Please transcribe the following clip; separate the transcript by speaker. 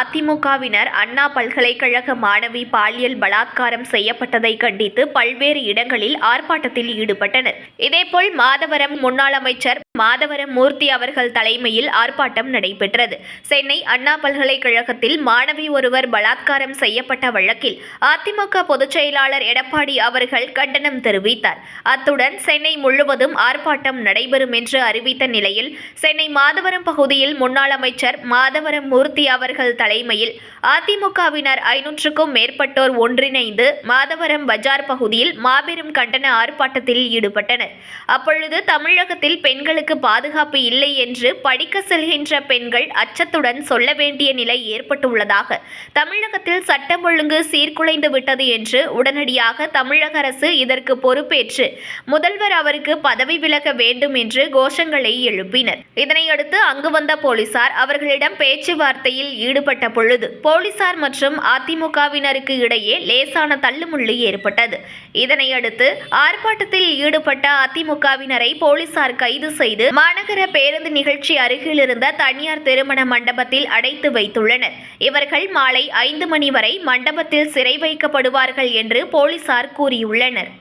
Speaker 1: அதிமுகவினர் அண்ணா பல்கலைக்கழக மாணவி பாலியல் பலாத்காரம் செய்யப்பட்டதை கண்டித்து பல்வேறு இடங்களில் ஆர்ப்பாட்டத்தில் ஈடுபட்டனர். இதேபோல் மாதவரம் முன்னாள் அமைச்சர் மாதவரம் மூர்த்தி அவர்கள் தலைமையில் ஆர்ப்பாட்டம் நடைபெற்றது. சென்னை அண்ணா பல்கலைக்கழகத்தில் மாணவி ஒருவர் பலாத்காரம் செய்யப்பட்ட வழக்கில் அதிமுக பொதுச் செயலாளர் எடப்பாடி அவர்கள் கண்டனம் தெரிவித்தார். அத்துடன் சென்னை முழுவதும் ஆர்ப்பாட்டம் நடைபெறும் என்று அறிவித்த நிலையில் சென்னை மாதவரம் பகுதியில் முன்னாள் அமைச்சர் மாதவரம் மூர்த்தி அவர்கள் தலைமையில் அதிமுகவினர் 500க்கும் மேற்பட்டோர் ஒன்றிணைந்து மாதவரம் பஜார் பகுதியில் மாபெரும் கண்டன ஆர்ப்பாட்டத்தில் ஈடுபட்டனர். அப்பொழுது தமிழகத்தில் பெண்களுக்கு பாதுகாப்பு இல்லை என்று படிக்க செல்கின்ற பெண்கள் அச்சத்துடன் சொல்ல வேண்டிய நிலை ஏற்பட்டுள்ளதாக, தமிழகத்தில் சட்டம் ஒழுங்கு சீர்குலைந்து விட்டது என்று உடனடியாக தமிழக அரசு இதற்கு பொறுப்பேற்று முதல்வர் அவருக்கு பதவி விலக வேண்டும் என்று கோஷங்களை எழுப்பினர். இதனையடுத்து அங்கு வந்த போலீசார் அவர்களிடம் பேச்சுவார்த்தையில் ஈடுபட்ட பொழுது போலீசார் மற்றும் அதிமுகவினருக்கு இடையே லேசான தள்ளுமுள்ளு ஏற்பட்டது. இதனையடுத்து ஆர்ப்பாட்டத்தில் ஈடுபட்ட அதிமுகவினரை போலீசார் கைது செய்து மாநகர பேருந்து நிகழ்ச்சி அருகில் இருந்த தனியார் திருமண மண்டபத்தில் அடைத்து வைத்துள்ளனர். இவர்கள் மாலை 5 மணி வரை மண்டபத்தில் சிறை வைக்கப்படுவார்கள் என்று போலீசார் கூறியுள்ளனர்.